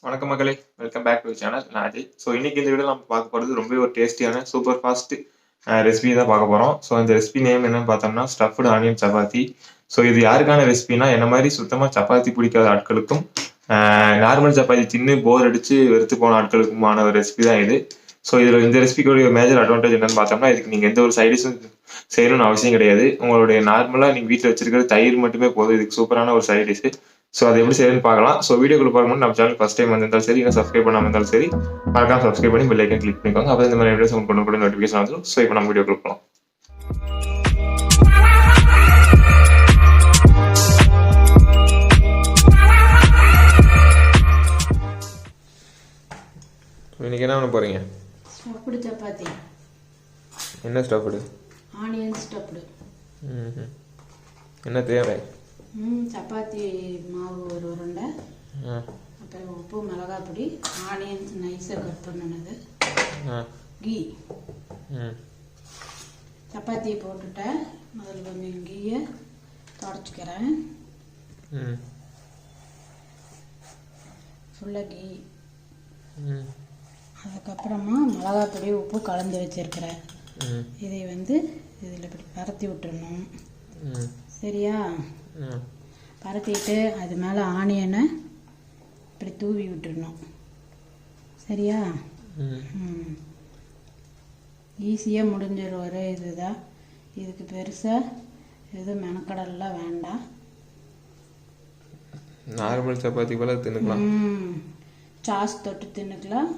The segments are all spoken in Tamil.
வணக்கம் மக்களே, வெல்கம் பேக் டு சேனல். நான் அஜய். ஸோ இன்னைக்கு இந்த வீடியோ நம்ம பார்க்க போகிறது ரொம்ப ஒரு டேஸ்டியான சூப்பர் ஃபாஸ்ட் ரெசிபி தான் பார்க்க போகிறோம். ஸோ இந்த ரெசிபி நேம் என்னன்னு பார்த்தோம்னா ஸ்டஃப்டு ஆனியன் சப்பாத்தி. ஸோ இது யாருக்கான ரெசிபினா என்ன மாதிரி சுத்தமாக சப்பாத்தி பிடிக்காத ஆட்களுக்கும் நார்மல் சப்பாத்தி தின்னு போர் அடிச்சு வெறுத்து போன ஆட்களுக்குமான ஒரு ரெசிபி தான் இது. ஸோ இதில் இந்த ரெசிபிக்குடைய மேஜர் அட்வான்டேஜ் என்னன்னு பார்த்தோம்னா இதுக்கு நீங்கள் எந்த ஒரு சைடிஷும் செய்யணும்னு அவசியம் கிடையாது. உங்களுடைய நார்மலாக நீங்கள் வீட்டில் வச்சிருக்கிற தயிர் மட்டுமே போதும். இதுக்கு சூப்பரான ஒரு சைட் டிஷ். ஸோ அது எப்படி செய்யணும்னு பார்க்கலாம். ஸோ வீடியோக்குள்ள பார்க்கும்போது நம்ம சேனல் ஃபஸ்ட் டைம் வந்திருந்தாலும் சரி, இல்லை சப்ஸ்கிரைப் பண்ணாமல் இருந்தாலும் சரி, மறக்காம சப்ஸ்கிரைப் பண்ணி பெல் ஐக்கன் கிளிக் பண்ணிக்கோங்க. அப்போ இந்த மாதிரி வீடியோஸ் உங்களுக்கு கொண்டு நோட்டிஃபிகேஷன் வந்துடும். ஸோ இப்போ நம்ம வீடியோக்குள்ள போகலாம். இன்னைக்கு என்ன பண்ண போறீங்க? ஸ்டஃப்டு சப்பாத்தி. என்ன ஸ்டஃப்டு? Onion stuffed. என்ன தேவை? சப்பாத்தி மாவு ஒரு உருண்டை, அப்புறம் உப்பு, மிளகாய் பொடி, ஆனியன் நைஸாக கட் பண்ணினது, கீ. சப்பாத்தியை போட்டுட்டேன். முதல்ல கொஞ்சம் கீயை தொடச்சிக்கிறேன். ஃபுல்லாக கீ. அதுக்கப்புறமா மிளகாய் பொடி, உப்பு கலந்து வச்சிருக்கிறேன். இதை இதில் இப்படி பரத்தி விட்டுறணும். சரியா? பரத்திட்டு அது மேலே ஆனியனை இப்படி தூவி விட்டுடணும். சரியா? ஈஸியாக முடிஞ்சிடும். ஒரே இதுதான். இதுக்கு பெருசாக எதுவும் மெனக்கடலாம் வேண்டாம். நார்மல் சப்பாத்தி போல தின்னுக்கலாம். சாஸ் தொட்டு தின்னுக்கலாம்.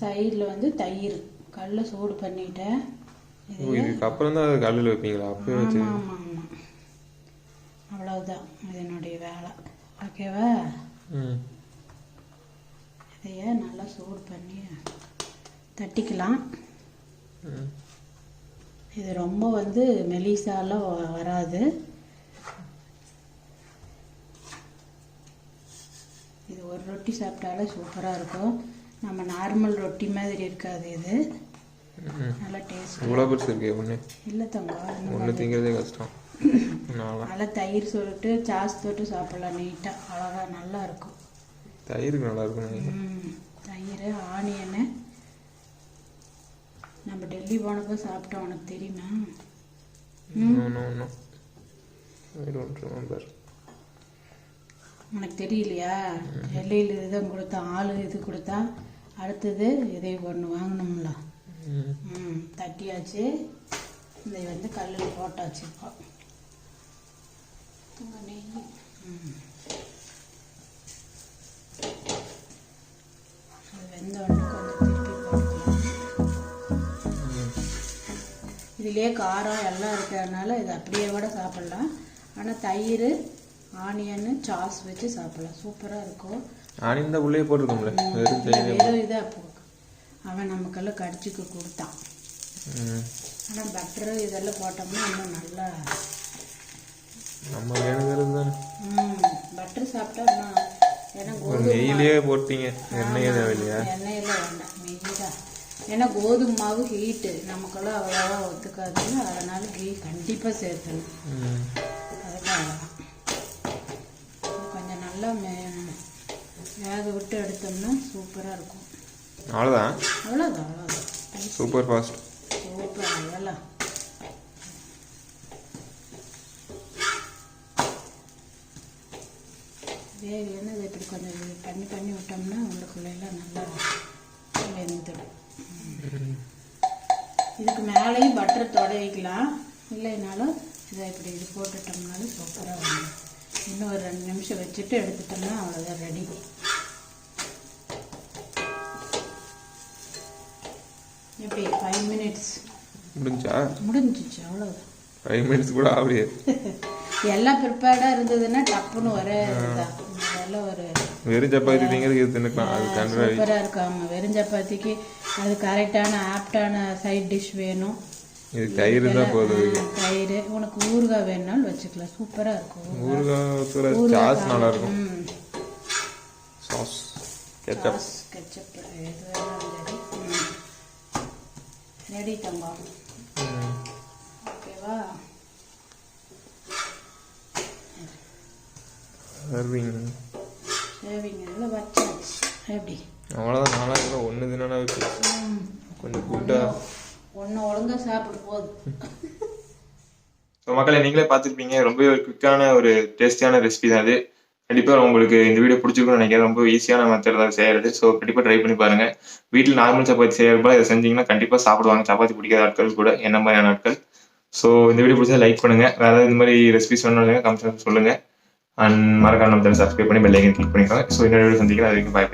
சைடில் தயிர் கல்லை சூடு பண்ணிட்டேன். இதுக்கு அப்புறம் தான் அது கல்லில் வைப்பீங்களா? அப்போ வச்சு. ஆமாம், அவ்வளவுதான் இதனுடைய வேலை. ஓகேவா? இதைய நல்லா சூடு பண்ணி தட்டிக்கலாம். இது ரொம்ப மெலிசாலாம் வராது. இது ஒரு ரொட்டி சாப்பிட்டாலே சூப்பராக இருக்கும். நம்ம நார்மல் ரொட்டி மாதிரி இருக்காது. இது நல்லா டேஸ்ட். இவ்வளோ பெருசு இருக்கு ஒன்று இல்லை தங்கம், ஒன்று திங்கிறதே கஷ்டம். நல்லா தயிர் சொல்லிட்டு சாஸ் தொட்டு சாப்பிடலாம். நீட்டாக அழகாக நல்லா இருக்கும். தயிருக்கு நல்லா இருக்கும். தயிர் ஆனியனு நம்ம டெல்லி போனப்போ சாப்பிட்டோம். உனக்கு தெரியுமா? உனக்கு தெரியலையா? டெல்லியில் இதுதான் கொடுத்தா, ஆளு இது கொடுத்தா. அடுத்தது இதை ஒன்று வாங்கினோம்ல. தட்டியாச்சு. இதை கல்லில் போட்டாச்சு. இப்போ அது வெந்தோடனே கொஞ்சம் திருப்பி போட்டுக்கலாம். இதுலேயே காரம் எல்லாம் இருக்கிறதுனால இது அப்படியே கூட சாப்பிட்லாம். ஆனால் தயிர் ஆனியன்னு சாஸ் வச்சு சாப்பிடலாம். சூப்பராக இருக்கும். ஆனியன் தான் உள்ளே போட்டுருக்கோம்ல. வெறும் இதாக அவன் நமக்கெல்லாம் கடிச்சிக்க கொடுத்தான். ஆனால் பட்டரு இதெல்லாம் போட்டோம்னா இன்னும் நல்லா நம்ம வேணுங்கிறது தானே. பட்டர் சாப்பிட்டா ஏன்னா நெய்யிலே போட்டீங்க. எண்ணெயே தேவையில்லையா? எண்ணெயெல்லாம் வேண்டாம், நெய் தான். ஏன்னா கோதுமை மாவு ஹீட்டு நமக்கெல்லாம் அவ்வளோவா ஒத்துக்காதுன்னு அதனால கீ கண்டிப்பாக சேர்த்தணும். அதுக்காக கொஞ்சம் நல்லா வேக விட்டு எடுத்தோம்னா சூப்பராக இருக்கும். அவ்வளோதான். அவ்வளோதான். Super fast. சூப்பர். அதெல்லாம் என்னது இப்படி கொஞ்சம் பண்ணி விட்டோம்னா உள்ளுக்குள்ளெல்லாம் நல்லா வெந்துடும். இதுக்கு மேலேயும் பட்டர் வைக்கலாம். இல்லைனாலும் இதை இப்படி இது போட்டுட்டோம்னாலும் சூப்பராக வந்துடும். இன்னும் ஒரு 2 நிமிஷம் வச்சுட்டு எடுத்துட்டோம்னா அவ்வளோதான், ரெடி. எப்படி 5 மினிட்ஸ் முடிஞ்சிச்சு. அவ்வளோதான். 5 மினிட்ஸ் கூட ஆகலையே. எல்லாம் ப்ரிப்பேர்டாக இருந்ததுன்னா டப்புன்னு ஒரே இதுதான். அதெல்லாம் ஒரு வெறும் சப்பாத்தி திங்கிறது தின்னுக்கலாம். அது சூப்பராக இருக்காம. வெறும் சப்பாத்திக்கு அது கரெக்டான ஆப்டான சைட் டிஷ் வேணும். இது தயிர் தான் போதும். தயிர் உனக்கு ஊறுகாய் வேணுனாலும் வச்சுக்கலாம். சூப்பராக இருக்கும். ஊறுகாய் சாஸ் நல்லா இருக்கும். சாஸ் கெச்சப் எது வேணாலும் ரெடி தங்கம். ஓகேவா? serving எல்லாம் வச்சாச்சு. எப்படி அவ்வளோதான் 4000 ஒன்று தினா கொஞ்சம் கூட்டாக ஒன்று ஒழுங்காக சாப்பிட போகுது. ஸோ மக்களை நீங்களே பார்த்துருப்பீங்க, ரொம்ப ஒரு குவிக்கான ஒரு டேஸ்டியான ரெசிபி தான் அது. கண்டிப்பாக உங்களுக்கு இந்த வீடியோ பிடிச்சிருக்குன்னு நினைக்கிறேன். ரொம்ப ஈஸியான மெத்தட் தான் செய்யறது. ஸோ கண்டிப்பாக ட்ரை பண்ணி பாருங்க. வீட்டில் நார்மல் சப்பாத்தி செய்யறப்ப இதை செஞ்சீங்கன்னா கண்டிப்பாக சாப்பிடுவாங்க, சப்பாத்தி பிடிக்காத ஆட்கள் கூட, என்ன மாதிரியான ஆட்கள். ஸோ இந்த வீடியோ பிடிச்சா லைக் பண்ணுங்க. வேற ஏதாவது இந்த மாதிரி ரெசிபிஸ் வேணும்னா கமெண்ட்ஸ் சொல்லுங்க. அண்ட் மறக்காம நம்ம சேனல் சப்ஸ்கிரைப் பண்ணி பெல் ஐக்கன் கிளிக் பண்ணிக்கோங்க. ஸோ இன்னொரு வீடியோ சந்திக்கிறேன். அது வரைக்கும் பாய்.